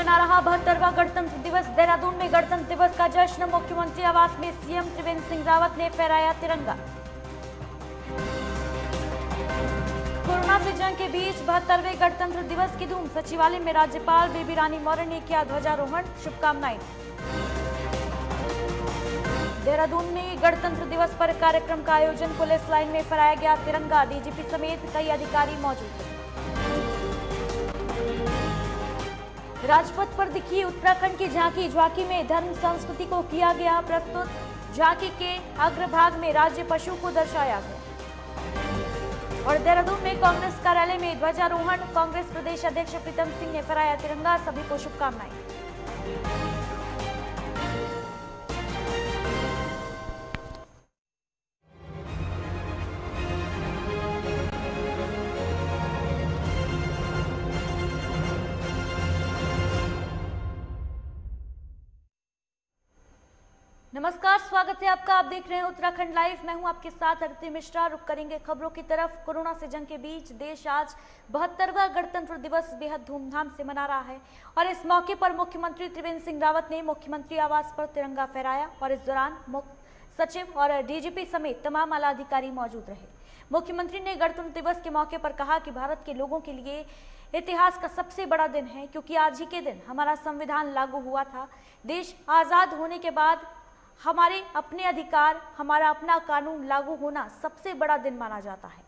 मना रहा 72वां गणतंत्र दिवस। देहरादून में गणतंत्र दिवस का जश्न। मुख्यमंत्री आवास में सीएम त्रिवेंद्र सिंह रावत ने फहराया तिरंगा। कोरोना से जंग के बीच 72वें गणतंत्र दिवस की धूम। सचिवालय में राज्यपाल बेबी रानी मौर्य ने किया ध्वजारोहण, शुभकामनाएं। देहरादून में गणतंत्र दिवस पर कार्यक्रम का आयोजन। पुलिस लाइन में फहराया गया तिरंगा। डीजीपी समेत कई अधिकारी मौजूद थे। राजपथ पर दिखी उत्तराखंड की झांकी। झांकी में धर्म संस्कृति को किया गया प्रस्तुत। झांकी के अग्रभाग में राज्य पशु को दर्शाया गया। और देहरादून में कांग्रेस कार्यालय में ध्वजारोहण। कांग्रेस प्रदेश अध्यक्ष प्रीतम सिंह ने फहराया तिरंगा। सभी को शुभकामनाएं। नमस्कार, स्वागत है आपका। आप देख रहे हैं उत्तराखंड लाइव। मैं हूं आपके साथ अदिति मिश्रा। रुक करेंगे खबरों की तरफ। कोरोना से जंग के बीच देश आज 72वां गणतंत्र दिवस बेहद धूमधाम से मना रहा है और इस मौके पर मुख्यमंत्री त्रिवेंद्र सिंह रावत ने मुख्यमंत्री आवास पर तिरंगा फहराया और इस दौरान मुख्य सचिव और डीजीपी समेत तमाम आला अधिकारी मौजूद रहे। मुख्यमंत्री ने गणतंत्र दिवस के मौके पर कहा कि भारत के लोगों के लिए इतिहास का सबसे बड़ा दिन है, क्योंकि आज ही के दिन हमारा संविधान लागू हुआ था। देश आजाद होने के बाद हमारे अपने अधिकार, हमारा अपना कानून लागू होना सबसे बड़ा दिन माना जाता है।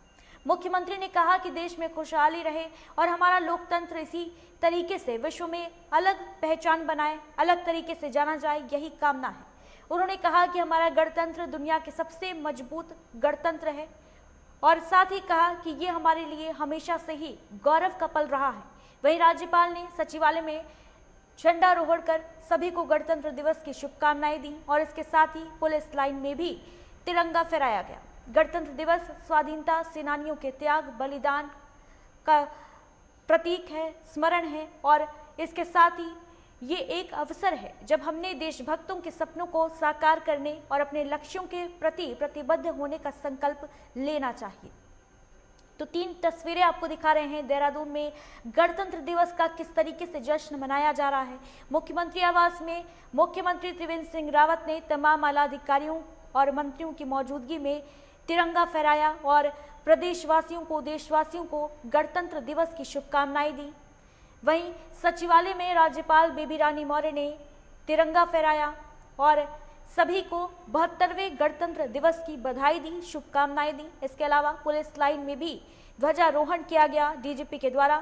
मुख्यमंत्री ने कहा कि देश में खुशहाली रहे और हमारा लोकतंत्र इसी तरीके से विश्व में अलग पहचान बनाए, अलग तरीके से जाना जाए, यही कामना है। उन्होंने कहा कि हमारा गणतंत्र दुनिया के सबसे मजबूत गणतंत्र है और साथ ही कहा कि ये हमारे लिए हमेशा से ही गौरव का पल रहा है। वहीं राज्यपाल ने सचिवालय में झंडारोहण कर सभी को गणतंत्र दिवस की शुभकामनाएं दी और इसके साथ ही पुलिस लाइन में भी तिरंगा फहराया गया। गणतंत्र दिवस स्वाधीनता सेनानियों के त्याग बलिदान का प्रतीक है, स्मरण है और इसके साथ ही ये एक अवसर है जब हमने देशभक्तों के सपनों को साकार करने और अपने लक्ष्यों के प्रति प्रतिबद्ध होने का संकल्प लेना चाहिए। तो 3 तस्वीरें आपको दिखा रहे हैं देहरादून में गणतंत्र दिवस का किस तरीके से जश्न मनाया जा रहा है। मुख्यमंत्री आवास में मुख्यमंत्री त्रिवेंद्र सिंह रावत ने तमाम आला अधिकारियों और मंत्रियों की मौजूदगी में तिरंगा फहराया और प्रदेशवासियों को, देशवासियों को गणतंत्र दिवस की शुभकामनाएं दी। वहीं सचिवालय में राज्यपाल बेबी रानी मौर्य ने तिरंगा फहराया और सभी को 72वें गणतंत्र दिवस की बधाई दी, शुभकामनाएं दी। इसके अलावा पुलिस लाइन में भी ध्वजारोहण किया गया डीजीपी के द्वारा।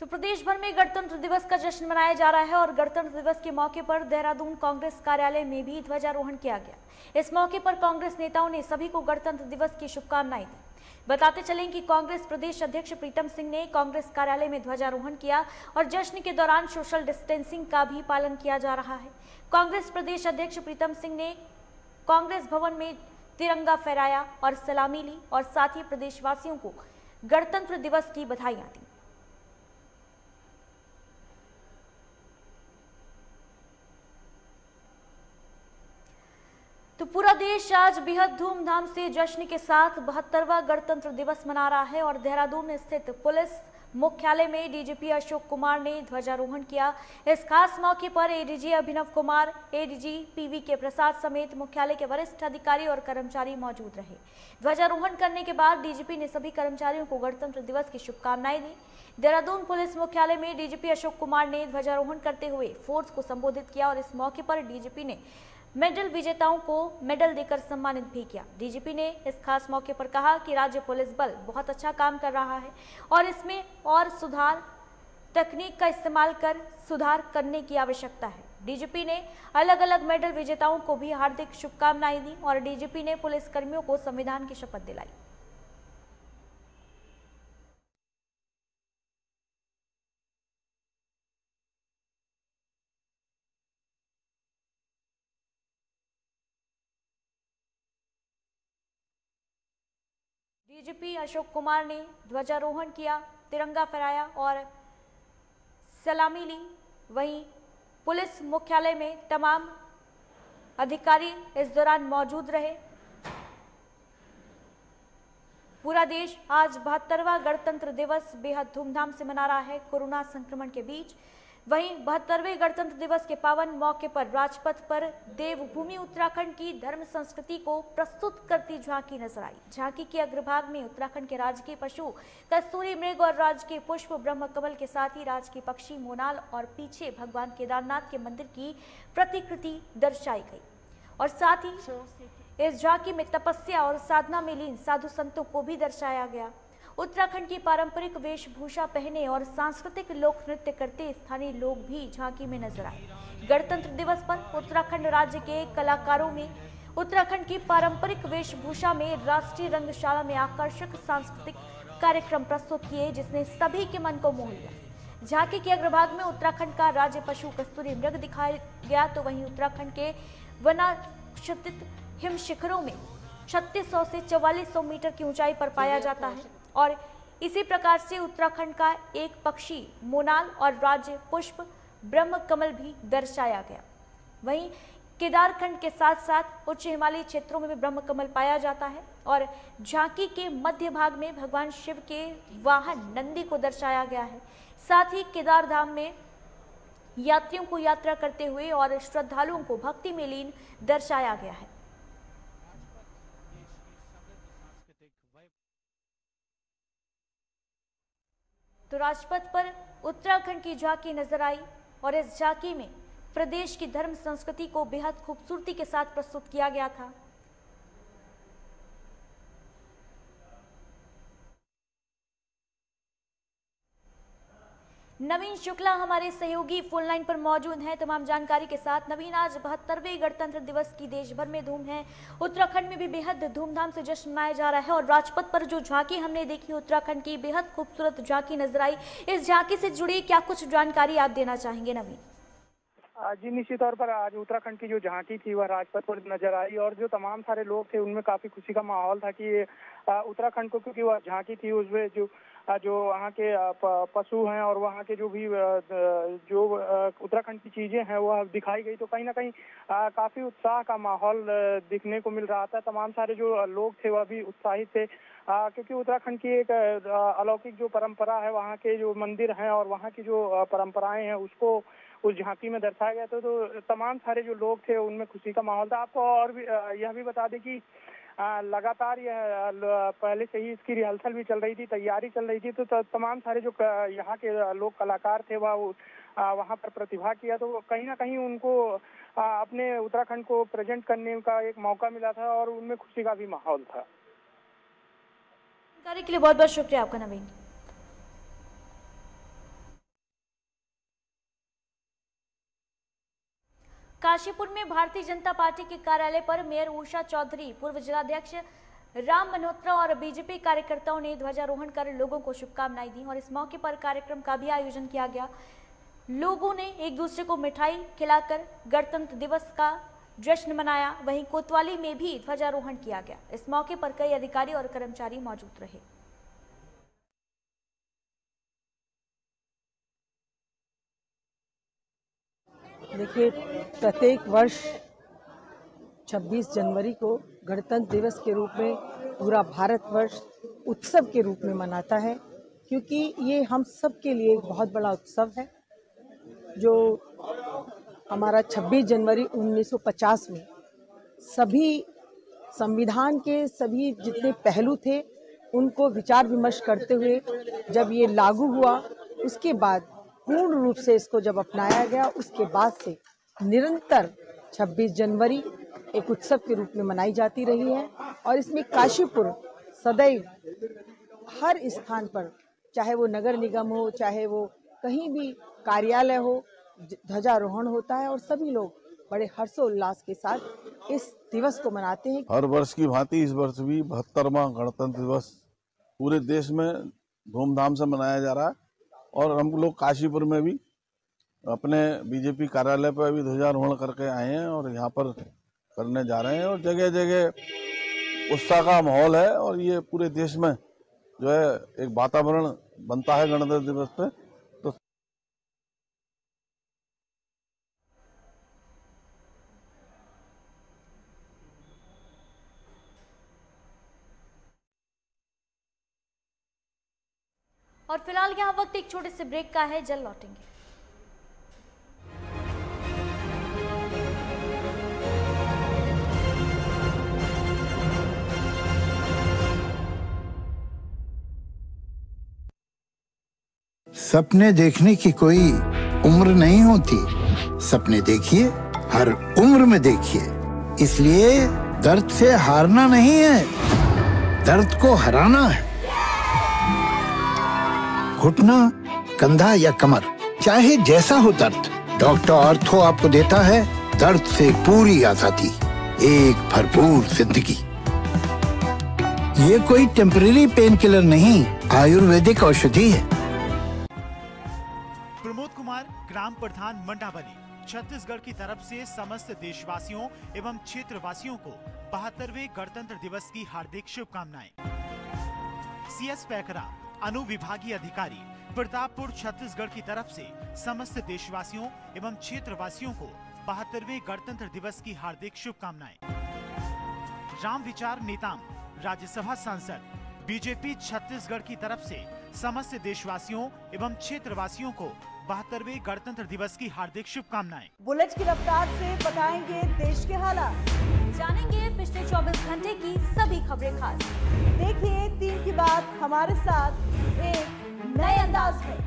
तो प्रदेश भर में गणतंत्र दिवस का जश्न मनाया जा रहा है और गणतंत्र दिवस के मौके पर देहरादून कांग्रेस कार्यालय में भी ध्वजारोहण किया गया। इस मौके पर कांग्रेस नेताओं ने सभी को गणतंत्र दिवस की शुभकामनाएं दी। बताते चलें कि कांग्रेस प्रदेश अध्यक्ष प्रीतम सिंह ने कांग्रेस कार्यालय में ध्वजारोहण किया और जश्न के दौरान सोशल डिस्टेंसिंग का भी पालन किया जा रहा है। कांग्रेस प्रदेश अध्यक्ष प्रीतम सिंह ने कांग्रेस भवन में तिरंगा फहराया और सलामी ली और साथ ही प्रदेशवासियों को गणतंत्र दिवस की बधाइयां दी। तो पूरा देश आज बेहद धूमधाम से जश्न के साथ 72वां गणतंत्र दिवस मना रहा है और देहरादून स्थित पुलिस मुख्यालय में डीजीपी अशोक कुमार ने ध्वजारोहण किया। इस खास मौके पर ADG Abhinav Kumar, ADG PV के प्रसाद समेत मुख्यालय के वरिष्ठ अधिकारी और कर्मचारी मौजूद रहे। ध्वजारोहण करने के बाद डीजीपी ने सभी कर्मचारियों को गणतंत्र दिवस की शुभकामनाएं दी। देहरादून पुलिस मुख्यालय में डीजीपी अशोक कुमार ने ध्वजारोहण करते हुए फोर्स को संबोधित किया और इस मौके पर डीजीपी ने मेडल विजेताओं को मेडल देकर सम्मानित भी किया। डीजीपी ने इस खास मौके पर कहा कि राज्य पुलिस बल बहुत अच्छा काम कर रहा है और इसमें और सुधार, तकनीक का इस्तेमाल कर सुधार करने की आवश्यकता है। डीजीपी ने अलग अलग मेडल विजेताओं को भी हार्दिक शुभकामनाएं दी और डीजीपी ने पुलिस कर्मियों को संविधान की शपथ दिलाई। डीजीपी अशोक कुमार ने ध्वजारोहण किया, तिरंगा फहराया और सलामी ली। वहीं पुलिस मुख्यालय में तमाम अधिकारी इस दौरान मौजूद रहे। पूरा देश आज 72वां गणतंत्र दिवस बेहद धूमधाम से मना रहा है कोरोना संक्रमण के बीच। वहीं 72वें गणतंत्र दिवस के पावन मौके पर राजपथ पर देवभूमि उत्तराखंड की धर्म संस्कृति को प्रस्तुत करती झांकी नजर आई। झांकी के अग्रभाग में उत्तराखंड के राजकीय पशु कस्तूरी मृग और राजकीय पुष्प ब्रह्म कमल के साथ ही राजकीय पक्षी मोनाल और पीछे भगवान केदारनाथ के मंदिर की प्रतिकृति दर्शाई गई और साथ ही इस झांकी में तपस्या और साधना में लीन साधु संतों को भी दर्शाया गया। उत्तराखंड की पारंपरिक वेशभूषा पहने और सांस्कृतिक लोक नृत्य करते स्थानीय लोग भी झांकी में नजर आए। गणतंत्र दिवस पर उत्तराखंड राज्य के कलाकारों में उत्तराखंड की पारंपरिक वेशभूषा में राष्ट्रीय रंगशाला में आकर्षक सांस्कृतिक कार्यक्रम प्रस्तुत किए, जिसने सभी के मन को मोह लिया। झांकी के अग्रभाग में उत्तराखंड का राज्य पशु कस्तूरी मृग दिखाया गया, तो वहीं उत्तराखंड के वनाच्छादित हिम शिखरों में 3600 से 4400 मीटर की ऊंचाई पर पाया जाता है और इसी प्रकार से उत्तराखंड का एक पक्षी मोनाल और राज्य पुष्प ब्रह्म कमल भी दर्शाया गया। वहीं केदारखंड के साथ साथ उच्च हिमालयी क्षेत्रों में भी ब्रह्म कमल पाया जाता है और झांकी के मध्य भाग में भगवान शिव के वाहन नंदी को दर्शाया गया है। साथ ही केदार धाम में यात्रियों को यात्रा करते हुए और श्रद्धालुओं को भक्ति में लीन दर्शाया गया है। तो राजपथ पर उत्तराखंड की झांकी नजर आई और इस झांकी में प्रदेश की धर्म संस्कृति को बेहद खूबसूरती के साथ प्रस्तुत किया गया था। नवीन शुक्ला हमारे सहयोगी फोन लाइन पर मौजूद हैं तमाम जानकारी के साथ। नवीन, आज 72वें गणतंत्र दिवस की देश भर में धूम है, उत्तराखंड में भी बेहद धूमधाम से जश्न मनाया जा रहा है और राजपथ पर जो झांकी हमने देखी उत्तराखंड की बेहद खूबसूरत झांकी नजर आई। इस झांकी से जुड़ी क्या कुछ जानकारी आप देना चाहेंगे नवीन? जी निश्चित तौर पर आज उत्तराखंड की जो झांकी थी वह राजपथ पर नजर आई और जो तमाम सारे लोग थे उनमें काफी खुशी का माहौल था कि उत्तराखंड को, क्योंकि वह झांकी थी उसमें जो वहाँ के पशु हैं और वहाँ के जो उत्तराखंड की चीजें हैं वह दिखाई गई, तो कहीं ना कहीं काफी उत्साह का माहौल दिखने को मिल रहा था। तमाम सारे जो लोग थे वह भी उत्साहित थे क्योंकि उत्तराखंड की एक अलौकिक जो परंपरा है, वहाँ के जो मंदिर हैं और वहाँ की जो परंपराएं हैं उसको उस झांकी में दर्शाया गया था। तो तमाम सारे जो लोग थे उनमें खुशी का माहौल था। आपको और भी यह भी बता दें कि लगातार यह पहले से ही इसकी रिहर्सल भी चल रही थी, तैयारी चल रही थी, तो तमाम सारे जो यहाँ के लोग कलाकार थे वह वहाँ पर प्रतिभा किया, तो कहीं ना कहीं उनको अपने उत्तराखंड को प्रेजेंट करने का एक मौका मिला था और उनमें खुशी का भी माहौल था। जानकारी के लिए बहुत बहुत शुक्रिया आपका नवीन। काशीपुर में भारतीय जनता पार्टी के कार्यालय पर मेयर उषा चौधरी, पूर्व जिलाध्यक्ष राम मल्होत्रा और बीजेपी कार्यकर्ताओं ने ध्वजारोहण कर लोगों को शुभकामनाएं दी और इस मौके पर कार्यक्रम का भी आयोजन किया गया। लोगों ने एक दूसरे को मिठाई खिलाकर गणतंत्र दिवस का जश्न मनाया। वहीं कोतवाली में भी ध्वजारोहण किया गया। इस मौके पर कई अधिकारी और कर्मचारी मौजूद रहे। देखिए, प्रत्येक वर्ष 26 जनवरी को गणतंत्र दिवस के रूप में पूरा भारतवर्ष उत्सव के रूप में मनाता है, क्योंकि ये हम सब के लिए एक बहुत बड़ा उत्सव है। जो हमारा 26 जनवरी 1950 में सभी संविधान के सभी जितने पहलू थे उनको विचार विमर्श करते हुए जब ये लागू हुआ, उसके बाद पूर्ण रूप से इसको जब अपनाया गया, उसके बाद से निरंतर 26 जनवरी एक उत्सव के रूप में मनाई जाती रही है और इसमें काशीपुर सदैव हर स्थान पर, चाहे वो नगर निगम हो, चाहे वो कहीं भी कार्यालय हो, ध्वजारोहण होता है और सभी लोग बड़े हर्षोल्लास के साथ इस दिवस को मनाते हैं। हर वर्ष की भांति इस वर्ष भी 72वां गणतंत्र दिवस पूरे देश में धूमधाम से मनाया जा रहा है और हम लोग काशीपुर में भी अपने बीजेपी कार्यालय पर भी ध्वजारोहण करके आए हैं और यहाँ पर करने जा रहे हैं और जगह जगह उत्साह का माहौल है और ये पूरे देश में जो है एक वातावरण बनता है गणतंत्र दिवस पे। और फिलहाल यहाँ वक्त एक छोटे से ब्रेक का है, जल्द लौटेंगे। सपने देखने की कोई उम्र नहीं होती। सपने देखिए, हर उम्र में देखिए। इसलिए दर्द से हारना नहीं है, दर्द को हराना है। घुटना, कंधा या कमर, चाहे जैसा हो दर्द, डॉक्टर ऑर्थो आपको देता है दर्द से पूरी आजादी, एक भरपूर जिंदगी। ये कोई टेम्परेरी पेन किलर नहीं, आयुर्वेदिक औषधि है। प्रमोद कुमार, ग्राम प्रधान मंडावली, छत्तीसगढ़ की तरफ से समस्त देशवासियों एवं क्षेत्रवासियों को 72वें गणतंत्र दिवस की हार्दिक शुभकामनाएं। CS पैकरा, अनुविभागीय अधिकारी, प्रतापपुर, छत्तीसगढ़ की तरफ से समस्त देशवासियों एवं क्षेत्रवासियों को 72वें गणतंत्र दिवस की हार्दिक शुभकामनाएं। राम विचार नेताम, राज्यसभा सांसद, बीजेपी छत्तीसगढ़ की तरफ से समस्त देशवासियों एवं क्षेत्रवासियों को 72वें गणतंत्र दिवस की हार्दिक शुभकामनाएं। बुलेट की रफ्तार से बताएंगे देश के हालात, जानेंगे पिछले 24 घंटे की सभी खबरें खास। देखिए 3 की बात हमारे साथ एक नए अंदाज में।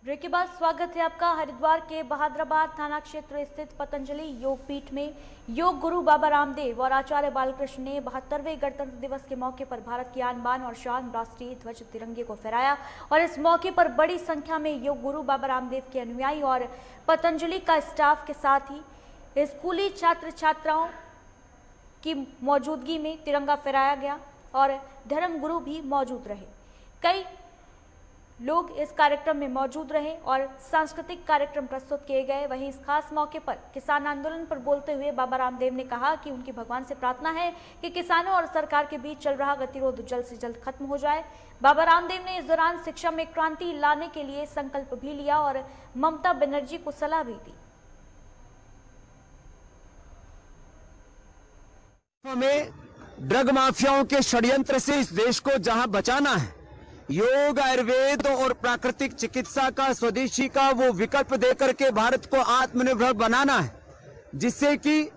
ब्रेक के बाद स्वागत है आपका। हरिद्वार के बहादुराबाद थाना क्षेत्र स्थित पतंजलि योग पीठ में योग गुरु बाबा रामदेव और आचार्य बालकृष्ण ने 72वें गणतंत्र दिवस के मौके पर भारत की आन बान और शान राष्ट्रीय ध्वज तिरंगे को फहराया। और इस मौके पर बड़ी संख्या में योग गुरु बाबा रामदेव के अनुयायी और पतंजलि का स्टाफ के साथ ही स्कूली छात्र छात्राओं की मौजूदगी में तिरंगा फहराया गया और धर्म गुरु भी मौजूद रहे। कई लोग इस कार्यक्रम में मौजूद रहे और सांस्कृतिक कार्यक्रम प्रस्तुत किए गए। वहीं इस खास मौके पर किसान आंदोलन पर बोलते हुए बाबा रामदेव ने कहा कि उनकी भगवान से प्रार्थना है कि किसानों और सरकार के बीच चल रहा गतिरोध जल्द से जल्द खत्म हो जाए। बाबा रामदेव ने इस दौरान शिक्षा में क्रांति लाने के लिए संकल्प भी लिया और ममता बनर्जी को सलाह भी दी। हमें ड्रग माफियाओं के षड्यंत्र से इस देश को जहां बचाना है, योग, आयुर्वेद और प्राकृतिक चिकित्सा का, स्वदेशी का वो विकल्प देकर के भारत को आत्मनिर्भर बनाना है, जिससे कि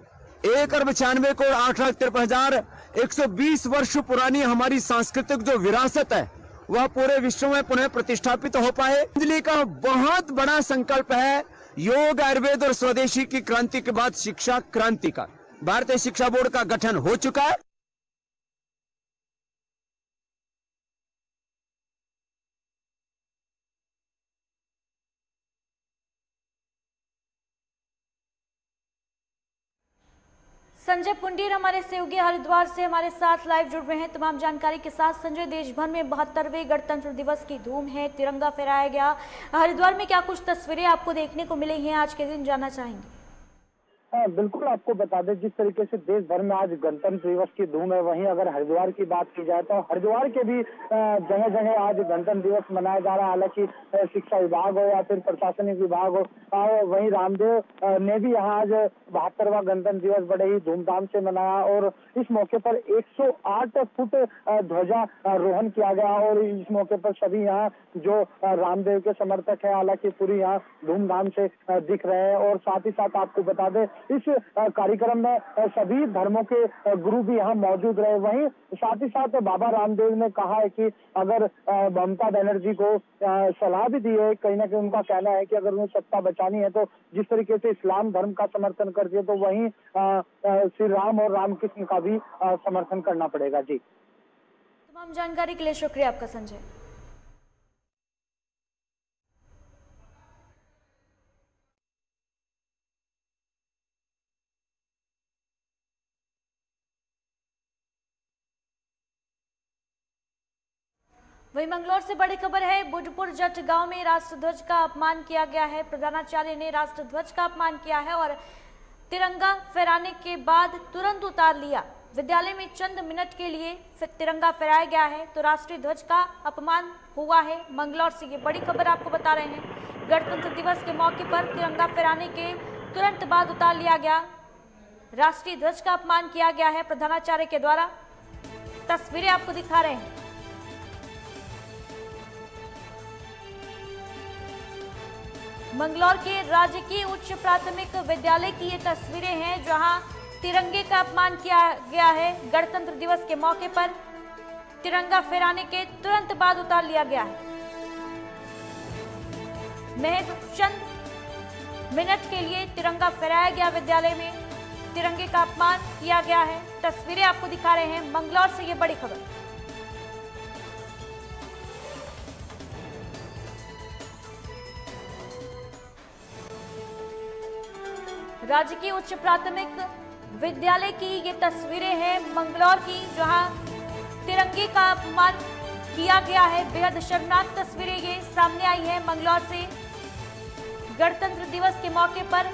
1,92,08,53,120 वर्ष पुरानी हमारी सांस्कृतिक जो विरासत है वह पूरे विश्व में पुनः प्रतिष्ठापित हो पाए। पतंजलि का बहुत बड़ा संकल्प है योग, आयुर्वेद और स्वदेशी की क्रांति के बाद शिक्षा क्रांति का। भारतीय शिक्षा बोर्ड का गठन हो चुका है। संजय पुंडीर हमारे सहयोगी हरिद्वार से हमारे साथ लाइव जुड़ रहे हैं तमाम जानकारी के साथ। संजय, देश भर में 72वें गणतंत्र दिवस की धूम है, तिरंगा फहराया गया। हरिद्वार में क्या कुछ तस्वीरें आपको देखने को मिली हैं आज के दिन, जानना चाहेंगे? बिल्कुल, आपको बता दें जिस तरीके से देश भर में आज गणतंत्र दिवस की धूम है, वहीं अगर हरिद्वार की बात की जाए तो हरिद्वार के भी जगह जगह आज गणतंत्र दिवस मनाया जा रहा है। हालांकि शिक्षा विभाग हो या फिर प्रशासनिक विभाग हो, वहीं रामदेव ने भी यहाँ आज 72वां गणतंत्र दिवस बड़े ही धूमधाम से मनाया और इस मौके पर 108 फुट ध्वजारोहण किया गया और इस मौके पर सभी यहाँ जो रामदेव के समर्थक है हालांकि पूरी यहाँ धूमधाम से दिख रहे हैं। और साथ ही साथ आपको बता दें इस कार्यक्रम में सभी धर्मों के गुरु भी यहाँ मौजूद रहे। वहीं साथ ही साथ बाबा रामदेव ने कहा है कि अगर ममता बनर्जी को सलाह भी दी है, कहीं ना कहीं उनका कहना है कि अगर उन्हें सत्ता बचानी है तो जिस तरीके से इस्लाम धर्म का समर्थन करती है तो वहीं श्री राम और रामकृष्ण का भी समर्थन करना पड़ेगा। जी, तमाम जानकारी के लिए शुक्रिया आपका संजय। वहीं मंगलौर से बड़ी खबर है, बुधपुर जट गांव में राष्ट्रध्वज का अपमान किया गया है। प्रधानाचार्य ने राष्ट्रध्वज का अपमान किया है और तिरंगा फहराने के बाद तुरंत उतार लिया। विद्यालय में चंद मिनट के लिए तिरंगा फहराया गया है तो राष्ट्रीय ध्वज का अपमान हुआ है। मंगलौर से ये बड़ी खबर आपको बता रहे हैं। गणतंत्र दिवस के मौके पर तिरंगा फहराने के तुरंत बाद उतार लिया गया। राष्ट्रीय ध्वज का अपमान किया गया है प्रधानाचार्य के द्वारा। तस्वीरें आपको दिखा रहे हैं। मंगलौर के राजकीय उच्च प्राथमिक विद्यालय की ये तस्वीरें हैं जहां तिरंगे का अपमान किया गया है। गणतंत्र दिवस के मौके पर तिरंगा फहराने के तुरंत बाद उतार लिया गया है। महज चंद मिनट के लिए तिरंगा फहराया गया। विद्यालय में तिरंगे का अपमान किया गया है। तस्वीरें आपको दिखा रहे हैं। मंगलौर से ये बड़ी खबर। राजकीय उच्च प्राथमिक विद्यालय की ये तस्वीरें हैं मंगलौर की, जहां तिरंगे का अपमान किया गया है। बेहद शर्मनाक तस्वीरें ये सामने आई हैं मंगलौर से। गणतंत्र दिवस के मौके पर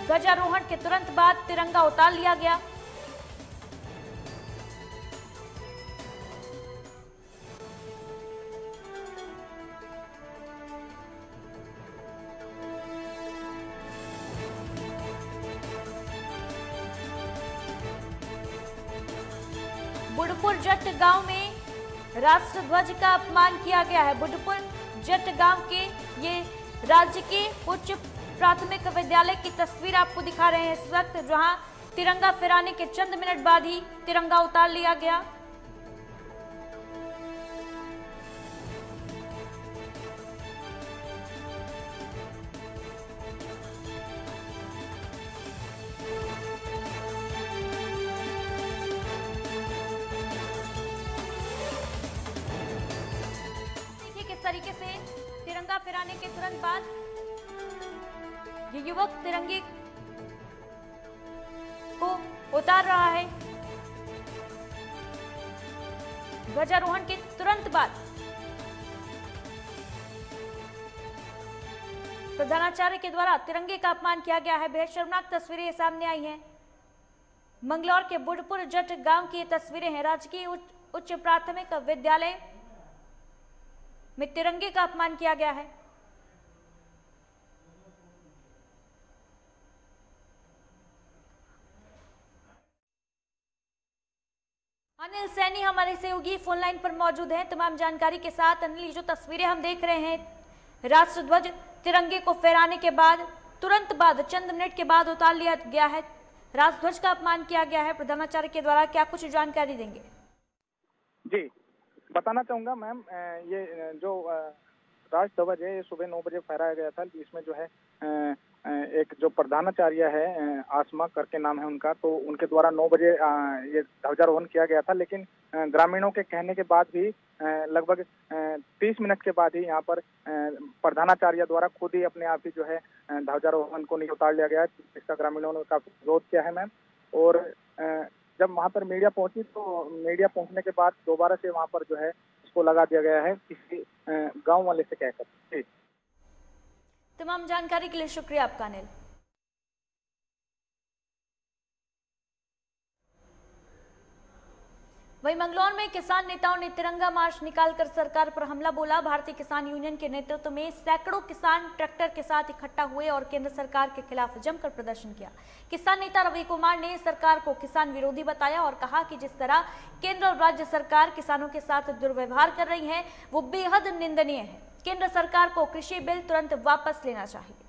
ध्वजारोहण के तुरंत बाद तिरंगा उतार लिया गया। बुडपुर जट गांव में राष्ट्र ध्वज का अपमान किया गया है। बुडपुर जट गांव के ये राजकीय उच्च प्राथमिक विद्यालय की तस्वीर आपको दिखा रहे हैं इस वक्त, जहां तिरंगा फहराने के चंद मिनट बाद ही तिरंगा उतार लिया गया। तरीके से तिरंगा फहराने के तुरंत बाद ये युवक तिरंगे को उतार रहा है। ध्वजारोहण के तुरंत बाद प्रधानाचार्य के द्वारा तिरंगे का अपमान किया गया है। बेहद शर्मनाक तस्वीरें सामने आई हैं। मंगलौर के बुडपुर जट गांव की ये तस्वीरें हैं। राजकीय उच्च प्राथमिक विद्यालय में तिरंगे का अपमान किया गया है। अनिल सैनी हमारे सहयोगी फोन लाइन पर मौजूद हैं तमाम जानकारी के साथ। अनिल, जो तस्वीरें हम देख रहे हैं, राष्ट्र ध्वज तिरंगे को फहराने के बाद तुरंत बाद चंद मिनट के बाद उतार लिया गया है। राष्ट्र ध्वज का अपमान किया गया है प्रधानाचार्य के द्वारा। क्या कुछ जानकारी देंगे? जी, बताना चाहूंगा मैम, ये जो राष्ट्र ध्वज है ये सुबह 9 बजे फहराया गया था। इसमें जो है एक जो प्रधानाचार्य है, आसमा करके नाम है उनका, तो उनके द्वारा 9 बजे ये ध्वजारोहण किया गया था। लेकिन ग्रामीणों के कहने के बाद भी लगभग 30 मिनट के बाद ही यहाँ पर प्रधानाचार्य द्वारा खुद ही अपने आप ही जो है ध्वजारोहण को नहीं उतार लिया गया, जिसका ग्रामीणों ने काफी विरोध किया है मैम। और जब वहाँ पर मीडिया पहुंची तो मीडिया पहुंचने के बाद दोबारा से वहाँ पर जो है इसको लगा दिया गया है किसी गांव वाले से कहकर। तमाम जानकारी के लिए शुक्रिया आपका अनिल। वहीं मंगलौर में किसान नेताओं ने तिरंगा मार्च निकालकर सरकार पर हमला बोला। भारतीय किसान यूनियन के नेतृत्व में सैकड़ों किसान ट्रैक्टर के साथ इकट्ठा हुए और केंद्र सरकार के खिलाफ जमकर प्रदर्शन किया। किसान नेता रवि कुमार ने सरकार को किसान विरोधी बताया और कहा कि जिस तरह केंद्र और राज्य सरकार किसानों के साथ दुर्व्यवहार कर रही है वो बेहद निंदनीय है। केंद्र सरकार को कृषि बिल तुरंत वापस लेना चाहिए।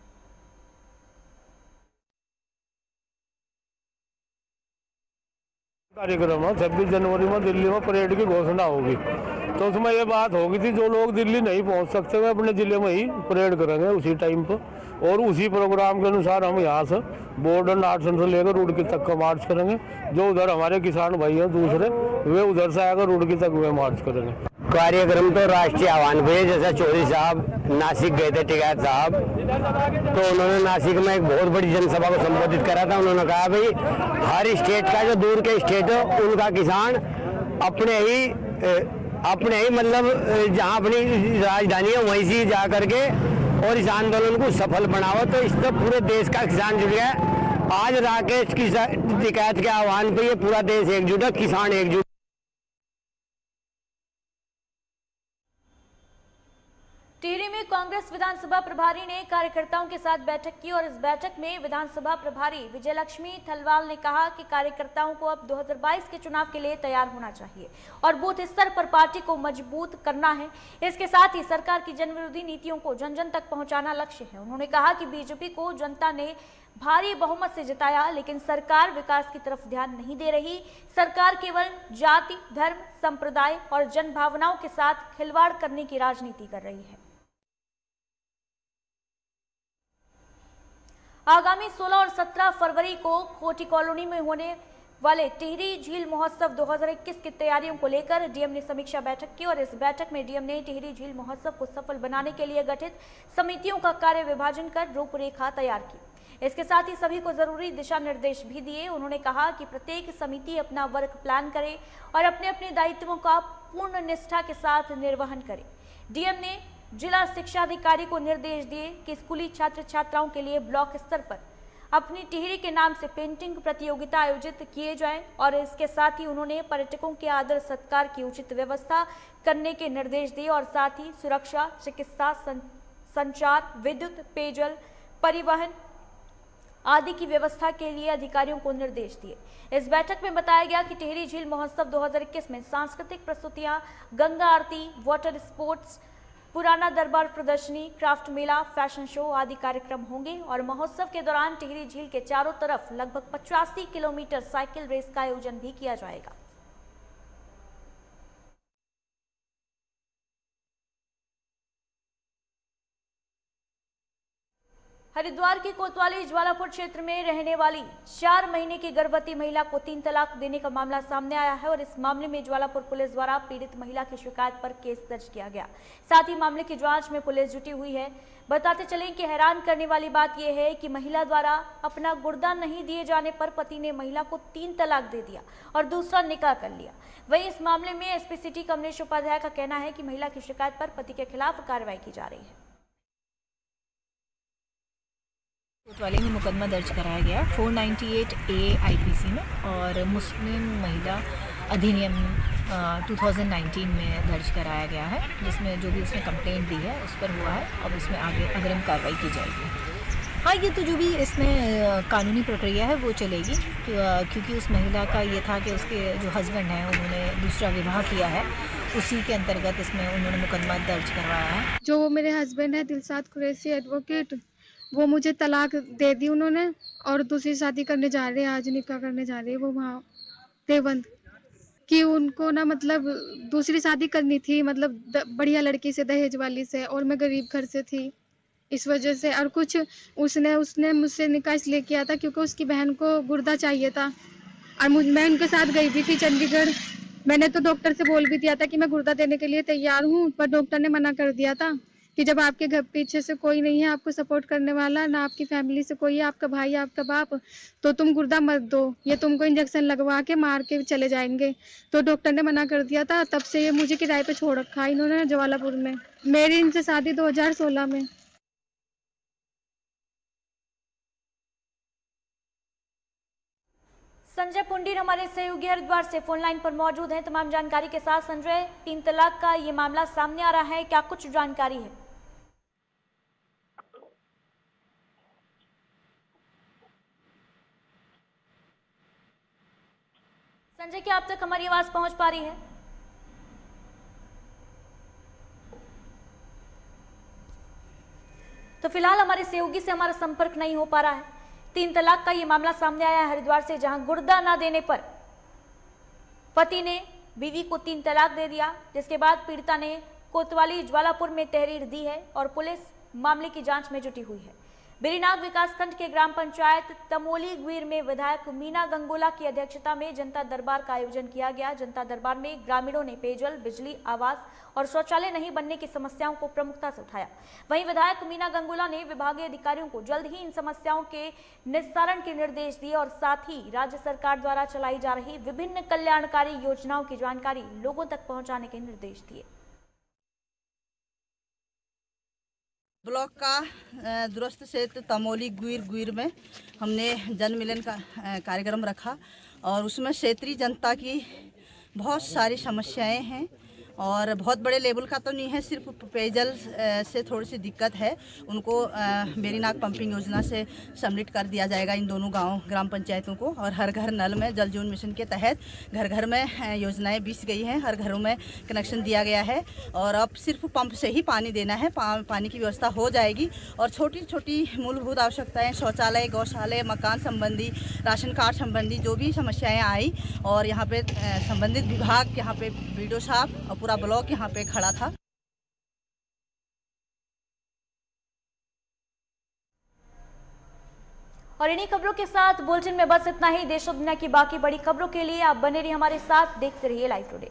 कार्यक्रम 26 जनवरी में दिल्ली में परेड की घोषणा होगी, तो उसमें ये बात होगी थी जो लोग दिल्ली नहीं पहुंच सकते वे अपने जिले में ही परेड करेंगे उसी टाइम पर, और उसी प्रोग्राम के अनुसार हम यहाँ से बॉर्डर नाटसन से लेकर रुड़की तक का मार्च करेंगे। जो उधर हमारे किसान भाई हैं दूसरे, वे उधर से आकर रुड़की तक वे मार्च करेंगे। कार्यक्रम तो राष्ट्रीय आह्वान पे, जैसा चौधरी साहब नासिक गए थे टिकैत साहब, तो उन्होंने नासिक में एक बहुत बड़ी जनसभा को संबोधित करा था। उन्होंने कहा भाई हर स्टेट का जो दूर के स्टेट है उनका किसान अपने ही मतलब जहाँ अपनी राजधानी है वहीं से जा करके और इस आंदोलन को सफल बनाओ। तो इस पर पूरे देश का किसान जुड़ गया आज राकेश की शिकायत के आह्वान पे ये पूरा देश एकजुट है, किसान एकजुट। टिहरी में कांग्रेस विधानसभा प्रभारी ने कार्यकर्ताओं के साथ बैठक की और इस बैठक में विधानसभा प्रभारी विजयलक्ष्मी थलवाल ने कहा कि कार्यकर्ताओं को अब 2022 के चुनाव के लिए तैयार होना चाहिए और बूथ स्तर पर पार्टी को मजबूत करना है। इसके साथ ही सरकार की जनविरोधी नीतियों को जन जन तक पहुंचाना लक्ष्य है। उन्होंने कहा कि बीजेपी को जनता ने भारी बहुमत से जिताया, लेकिन सरकार विकास की तरफ ध्यान नहीं दे रही। सरकार केवल जाति, धर्म, संप्रदाय और जन भावनाओं के साथ खिलवाड़ करने की राजनीति कर रही है। आगामी 16 और 17 फरवरी को कोटी कॉलोनी में होने वाले टिहरी झील महोत्सव 2021 की तैयारियों को लेकर डीएम ने समीक्षा बैठक की और इस बैठक में डीएम ने टिहरी झील महोत्सव को सफल बनाने के लिए गठित समितियों का कार्य विभाजन कर रूपरेखा तैयार की। इसके साथ ही सभी को जरूरी दिशा निर्देश भी दिए। उन्होंने कहा कि प्रत्येक समिति अपना वर्क प्लान करे और अपने अपने दायित्वों का पूर्ण निष्ठा के साथ निर्वहन करे। डीएम ने जिला शिक्षा अधिकारी को निर्देश दिए कि स्कूली छात्र छात्राओं के लिए ब्लॉक स्तर पर अपनी टिहरी के नाम से पेंटिंग प्रतियोगिता आयोजित किए जाएं और इसके साथ ही उन्होंने पर्यटकों के आदर सत्कार की उचित व्यवस्था करने के निर्देश दिए और साथ ही सुरक्षा, चिकित्सा, संचार, विद्युत, पेयजल, परिवहन आदि की व्यवस्था के लिए अधिकारियों को निर्देश दिए। इस बैठक में बताया गया कि टिहरी झील महोत्सव 2021 में सांस्कृतिक प्रस्तुतियां, गंगा आरती, वाटर स्पोर्ट्स, पुराना दरबार प्रदर्शनी, क्राफ्ट मेला, फैशन शो आदि कार्यक्रम होंगे और महोत्सव के दौरान टिहरी झील के चारों तरफ लगभग 85 किलोमीटर साइकिल रेस का आयोजन भी किया जाएगा। हरिद्वार की कोतवाली ज्वालापुर क्षेत्र में रहने वाली 4 महीने की गर्भवती महिला को 3 तलाक देने का मामला सामने आया है और इस मामले में ज्वालापुर पुलिस द्वारा पीड़ित महिला की शिकायत पर केस दर्ज किया गया। साथ ही मामले की जांच में पुलिस जुटी हुई है। बताते चलें कि हैरान करने वाली बात यह है कि महिला द्वारा अपना गुर्दा नहीं दिए जाने पर पति ने महिला को 3 तलाक दे दिया और दूसरा निकाह कर लिया। वहीं इस मामले में एसपी सिटी कमलेश उपाध्याय का कहना है कि महिला की शिकायत पर पति के खिलाफ कार्रवाई की जा रही है। कोतवाली में मुकदमा दर्ज कराया गया 498A आईपीसी में और मुस्लिम महिला अधिनियम 2019 में दर्ज कराया गया है, जिसमें जो भी उसने कंप्लेंट दी है उस पर हुआ है। अब इसमें आगे अग्रिम कार्रवाई की जाएगी। हाँ, ये तो जो भी इसमें कानूनी प्रक्रिया है वो चलेगी, क्योंकि उस महिला का ये था कि उसके जो हस्बैंड हैं उन्होंने दूसरा विवाह किया है, उसी के अंतर्गत इसमें उन्होंने मुकदमा दर्ज करवाया है। जो मेरे हस्बैंड है दिलशाद कुरैशी एडवोकेट, वो मुझे तलाक दे दी उन्होंने और दूसरी शादी करने जा रहे हैं, आज निकाह करने जा रहे हैं वो वहाँ देवबंद कि उनको ना मतलब दूसरी शादी करनी थी, मतलब बढ़िया लड़की से, दहेज वाली से, और मैं गरीब घर से थी इस वजह से। और कुछ उसने मुझसे निकाह इसलिए किया था क्योंकि उसकी बहन को गुर्दा चाहिए था और मैं उनके साथ गई भी थी चंडीगढ़। मैंने तो डॉक्टर से बोल भी दिया था कि मैं गुर्दा देने के लिए तैयार हूँ, पर डॉक्टर ने मना कर दिया था कि जब आपके घर पीछे से कोई नहीं है आपको सपोर्ट करने वाला, ना आपकी फैमिली से कोई है, आपका भाई आपका बाप, तो तुम गुर्दा मत दो, ये तुमको इंजेक्शन लगवा के मार के चले जाएंगे। तो डॉक्टर ने मना कर दिया था, तब से ये मुझे किराए पे छोड़ रखा है इन्होंने ज्वालापुर में। मेरी इनसे शादी 2016 में। संजय पुंडीर हमारे सहयोगी हरिद्वार से फोन लाइन पर मौजूद हैं तमाम जानकारी के साथ। संजय, 3 तलाक का ये मामला सामने आ रहा है, क्या कुछ जानकारी है? संजय, क्या आप तक हमारी आवाज पहुंच पा रही है? तो फिलहाल हमारे सहयोगी से हमारा संपर्क नहीं हो पा रहा है। 3 तलाक का ये मामला सामने आया है हरिद्वार से, जहां गुर्दा ना देने पर पति ने बीवी को 3 तलाक दे दिया, जिसके बाद पीड़िता ने कोतवाली ज्वालापुर में तहरीर दी है और पुलिस मामले की जांच में जुटी हुई है। बेरीनाग विकासखंड के ग्राम पंचायत तमोली ग्वीर में विधायक मीना गंगोला की अध्यक्षता में जनता दरबार का आयोजन किया गया। जनता दरबार में ग्रामीणों ने पेयजल, बिजली, आवास और शौचालय नहीं बनने की समस्याओं को प्रमुखता से उठाया। वहीं विधायक मीना गंगोला ने विभागीय अधिकारियों को जल्द ही इन समस्याओं के निस्तारण के निर्देश दिए और साथ ही राज्य सरकार द्वारा चलाई जा रही विभिन्न कल्याणकारी योजनाओं की जानकारी लोगों तक पहुंचाने के निर्देश दिए। ब्लॉक का दूरस्थ क्षेत्र तमोली गुइर में हमने जन मिलन का कार्यक्रम रखा और उसमें क्षेत्रीय जनता की बहुत सारी समस्याएं हैं और बहुत बड़े लेवल का तो नहीं है, सिर्फ पेयजल से थोड़ी सी दिक्कत है। उनको बेरीनाग पंपिंग योजना से सम्मिलित कर दिया जाएगा इन दोनों गांव ग्राम पंचायतों को और हर घर नल में जल जीवन मिशन के तहत घर घर में योजनाएं बिछ गई हैं, हर घरों में कनेक्शन दिया गया है और अब सिर्फ पंप से ही पानी देना है, पानी की व्यवस्था हो जाएगी। और छोटी छोटी मूलभूत आवश्यकताएँ, शौचालय, गौशाले, मकान संबंधी, राशन कार्ड संबंधी जो भी समस्याएँ आई और यहाँ पे संबंधित विभाग, यहाँ पे BDO साहब और पूरा ब्लॉक यहाँ पे खड़ा था। और इन्हीं खबरों के साथ बुलेटिन में बस इतना ही। देश और दुनिया की बाकी बड़ी खबरों के लिए आप बने रहिए हमारे साथ, देखते रहिए लाइव टुडे।